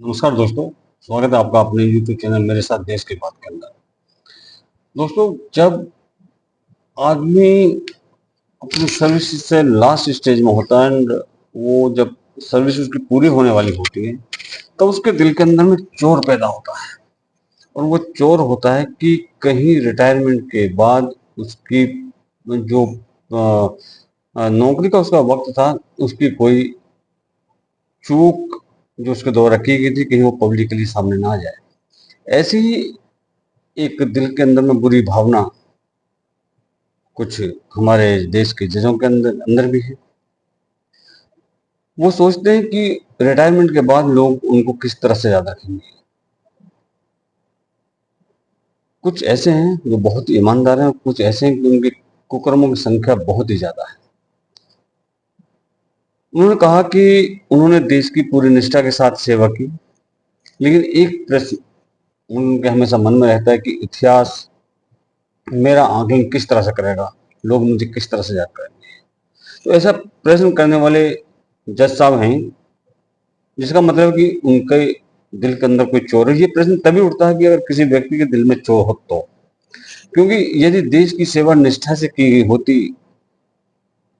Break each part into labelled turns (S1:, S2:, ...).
S1: नमस्कार दोस्तों। स्वागत है आपका अपने YouTube चैनल मेरे साथ देश की बात के अंदर। दोस्तों, जब आदमी अपनी सर्विस से लास्ट स्टेज में होता है एंड वो जब सर्विस उसकी पूरी होने वाली होती है, तो उसके दिल के अंदर में चोर पैदा होता है। और वो चोर होता है कि कहीं रिटायरमेंट के बाद उसकी जो नौकरी का उसका वक्त था, उसकी कोई चूक जो उसके द्वारा की गई थी, कहीं वो पब्लिकली सामने ना आ जाए। ऐसी ही एक दिल के अंदर में बुरी भावना कुछ हमारे देश के जजों के अंदर अंदर भी है। वो सोचते हैं कि रिटायरमेंट के बाद लोग उनको किस तरह से याद रखेंगे। कुछ ऐसे हैं जो बहुत ही ईमानदार हैं, कुछ ऐसे हैं कि उनके कुकर्मों की संख्या बहुत ही ज्यादा है। उन्होंने कहा कि उन्होंने देश की पूरी निष्ठा के साथ सेवा की, लेकिन एक प्रश्न उनके हमेशा मन में रहता है कि इतिहास मेरा आकलन किस तरह से करेगा, लोग मुझे किस तरह से याद करेंगे। तो ऐसा प्रश्न करने वाले जज साहब हैं, जिसका मतलब है कि उनके दिल के अंदर कोई चोर है। ये प्रश्न तभी उठता है कि अगर किसी व्यक्ति के दिल में चोर हो तो, क्योंकि यदि देश की सेवा निष्ठा से की गई होती,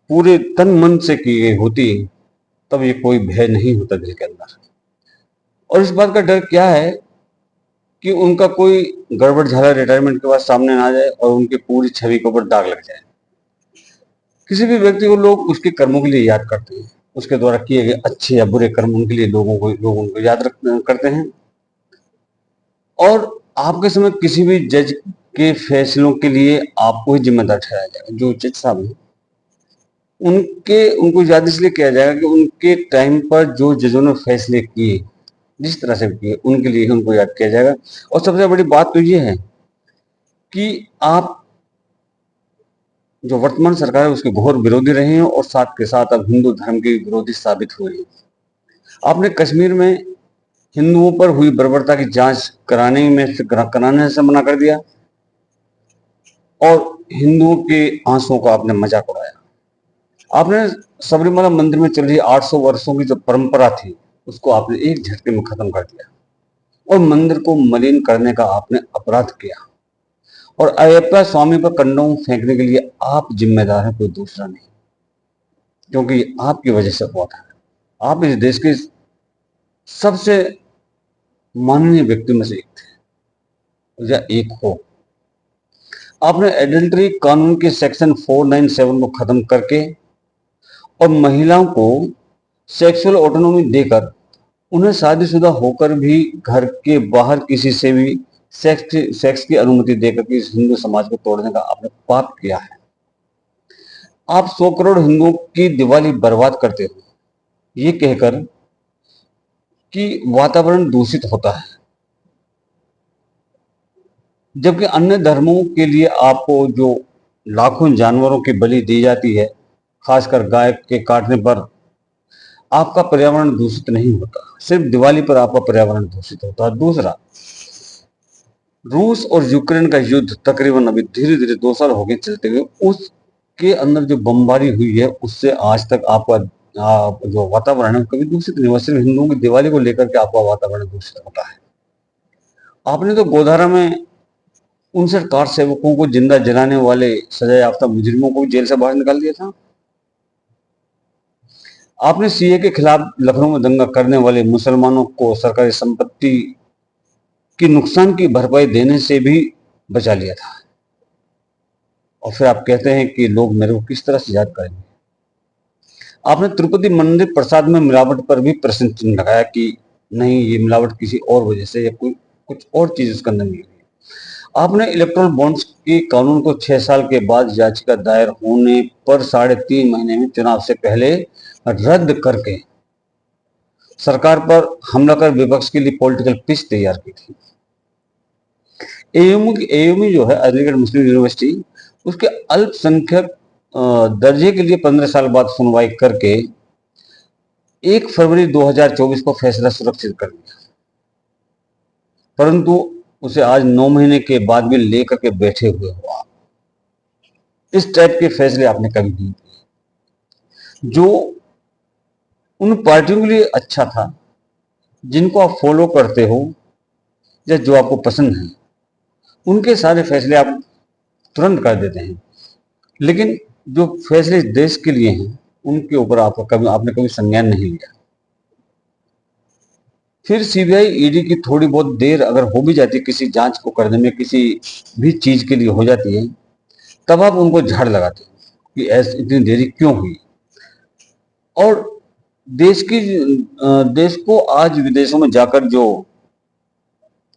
S1: पूरे तन मन से की गई होती, तब ये कोई भय नहीं होता दिल के अंदर। और इस बात का डर क्या है कि उनका कोई गड़बड़ झाला रिटायरमेंट के बाद सामने ना आ जाए और उनकी पूरी छवि के ऊपर दाग लग जाए। किसी भी व्यक्ति को लोग उसके कर्मों के लिए याद करते हैं, उसके द्वारा किए गए अच्छे या बुरे कर्म उनके लिए लोग उनको याद करते हैं। और आपके समय किसी भी जज के फैसलों के लिए आपको ही जिम्मेदार ठहराया जाएगा। जो जज साहब हैं, उनको याद इसलिए किया जाएगा कि उनके टाइम पर जो जजों ने फैसले किए, जिस तरह से किए, उनके लिए ही उनको याद किया जाएगा। और सबसे बड़ी बात तो ये है कि आप जो वर्तमान सरकार है उसके घोर विरोधी रहे हैं और साथ के साथ अब हिंदू धर्म के विरोधी साबित हुए हैं। आपने कश्मीर में हिंदुओं पर हुई बर्बरता की जांच कराने से मना कर दिया और हिंदुओं के आंसुओं का आपने मजाक उड़ाया। आपने सबरीमला मंदिर में चल रही 800 वर्षों की जो परंपरा थी, उसको आपने एक झटके में खत्म कर दिया और मंदिर को मलिन करने का आपने अपराध किया। और अयप्पा स्वामी पर कंडोम फेंकने के लिए आप जिम्मेदार हैं, कोई दूसरा नहीं, क्योंकि आपकी वजह से हुआ था। आप इस देश के सबसे माननीय व्यक्ति में से एक थे या एक हो। आपने एडल्ट्री कानून के सेक्शन 497 को खत्म करके और महिलाओं को सेक्सुअल ऑटोनॉमी देकर उन्हें शादीशुदा होकर भी घर के बाहर किसी से भी सेक्स की अनुमति देकर के इस हिंदू समाज को तोड़ने का आपने पाप किया है। आप 100 करोड़ हिंदुओं की दिवाली बर्बाद करते हो ये कहकर कि वातावरण दूषित होता है, जबकि अन्य धर्मों के लिए आपको जो लाखों जानवरों की बलि दी जाती है, खासकर गाय के काटने पर, आपका पर्यावरण दूषित नहीं होता। सिर्फ दिवाली पर आपका पर्यावरण दूषित होता है। दूसरा, रूस और यूक्रेन का युद्ध तकरीबन अभी धीरे धीरे 2 साल हो गए चलते हुए, उसके अंदर जो बमबारी हुई है उससे आज तक आपका जो वातावरण है कभी दूषित नहीं हुआ। सिर्फ हिंदुओं की दिवाली को लेकर के आपका वातावरण दूषित होता है। आपने तो गोधारा में 59 कार सेवकों को जिंदा जलाने वाले सजा याफ्ता मुजरिमों को जेल से बाहर निकाल दिया था। आपने सीए के खिलाफ लखनऊ में दंगा करने वाले मुसलमानों को सरकारी संपत्ति की नुकसान की भरपाई देने से भी बचा लिया था। और फिर आप कहते हैं कि लोग मेरे को किस तरह से याद करेंगे। आपने तिरुपति मंदिर प्रसाद में मिलावट पर भी प्रश्न चिन्ह लगाया कि नहीं, ये मिलावट किसी और वजह से या कोई कुछ और चीज उसके अंदर मिली। आपने इलेक्ट्रल बॉन्ड्स के कानून को 6 साल के बाद याचिका दायर होने पर 3.5 महीने में चुनाव से पहले रद्द करके सरकार पर हमला कर विपक्ष के लिए पॉलिटिकल पिच तैयार की थी। एयूमी जो है अलीगढ़ मुस्लिम यूनिवर्सिटी, उसके अल्पसंख्यक दर्जे के लिए 15 साल बाद सुनवाई करके 1 फरवरी 2024 को फैसला सुरक्षित कर दिया, परंतु उसे आज 9 महीने के बाद भी लेकर के बैठे हुए हो आप। इस टाइप के फैसले आपने कभी नहीं किए। जो उन पार्टियों के लिए अच्छा था जिनको आप फॉलो करते हो या जो आपको पसंद है, उनके सारे फैसले आप तुरंत कर देते हैं, लेकिन जो फैसले देश के लिए हैं उनके ऊपर आपने कभी संज्ञान नहीं लिया। फिर सीबीआई ईडी की थोड़ी बहुत देर अगर हो भी जाती है किसी जांच को करने में, किसी भी चीज के लिए हो जाती है, तब आप उनको झाड़ लगाते हैं कि ऐसी इतनी देरी क्यों हुई। और देश को आज विदेशों में जाकर जो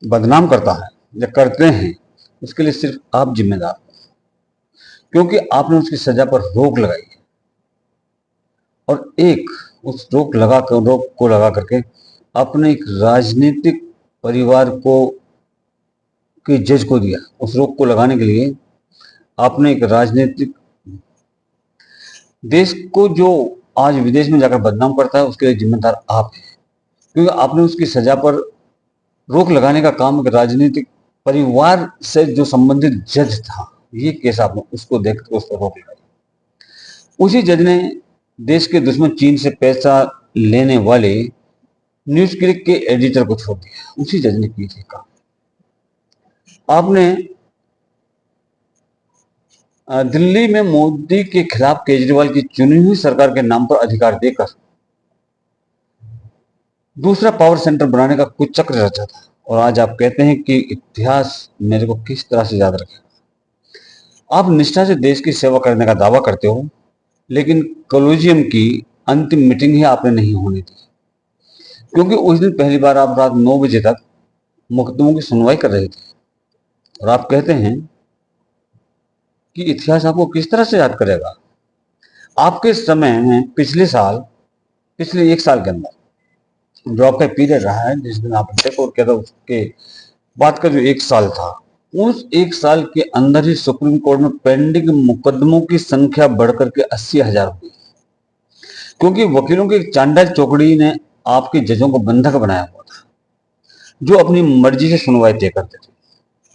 S1: बदनाम करता है या करते हैं, उसके लिए सिर्फ आप जिम्मेदार हो, क्योंकि आपने उसकी सजा पर रोक लगाई है। और उस रोक को लगा करके अपने एक राजनीतिक परिवार को के जज को दिया। उस रोक को लगाने के लिए आपने एक राजनीतिक देश को जो आज विदेश में जाकर बदनाम करता है, उसके लिए जिम्मेदार आप हैं, क्योंकि आपने उसकी सजा पर रोक लगाने का काम एक राजनीतिक परिवार से जो संबंधित जज था, ये केस आपने उसको देख कर उस पर रोक लगाई। उसी जज ने देश के दुश्मन चीन से पैसा लेने वाले न्यूज क्लिक के एडिटर को छोड़ दिया। उसी जज ने की थी काम। आपने दिल्ली में मोदी के खिलाफ केजरीवाल की चुनी हुई सरकार के नाम पर अधिकार देकर दूसरा पावर सेंटर बनाने का कुछ चक्र रचा था। और आज आप कहते हैं कि इतिहास मेरे को किस तरह से याद रखेगा। आप निष्ठा से देश की सेवा करने का दावा करते हो, लेकिन कॉलोजियम की अंतिम मीटिंग ही आपने नहीं होने दी, क्योंकि उस दिन पहली बार आप रात 9 बजे तक मुकदमों की सुनवाई कर रहे थे। और आप कहते हैं कि इतिहास आपको किस तरह से याद करेगा। आपके समय में पिछले 1 साल के अंदर जो आपका पीरियड रहा है, जिस दिन आपने टेक ओवर किया था, उसके बाद का जो 1 साल था, उस 1 साल के अंदर ही सुप्रीम कोर्ट में पेंडिंग मुकदमों की संख्या बढ़कर के 80,000 हुई, क्योंकि वकीलों की चांडाल चौकड़ी ने आपके जजों को बंधक बनाया हुआ था, जो अपनी मर्जी से सुनवाई तय करते थे।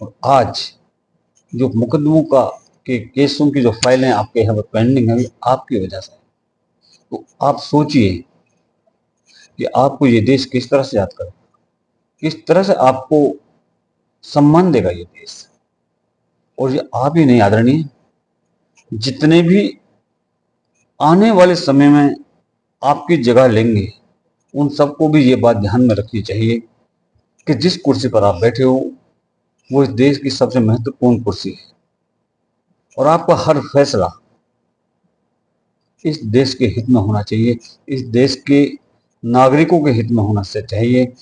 S1: और आज जो मुकदमों के केसों की जो फाइलें आपके यहाँ पर पेंडिंग है, आपकी वजह से। तो आप सोचिए कि आपको ये देश किस तरह से याद करेगा, किस तरह से आपको सम्मान देगा ये देश। और ये आप ही नहीं आदरणीय, जितने भी आने वाले समय में आपकी जगह लेंगे, उन सबको भी ये बात ध्यान में रखनी चाहिए कि जिस कुर्सी पर आप बैठे हो वो इस देश की सबसे महत्वपूर्ण कुर्सी है, और आपका हर फैसला इस देश के हित में होना चाहिए, इस देश के नागरिकों के हित में होना चाहिए,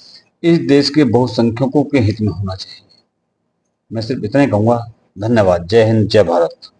S1: इस देश के बहुसंख्यकों के हित में होना चाहिए। मैं सिर्फ इतना ही कहूँगा। धन्यवाद। जय हिंद, जय भारत।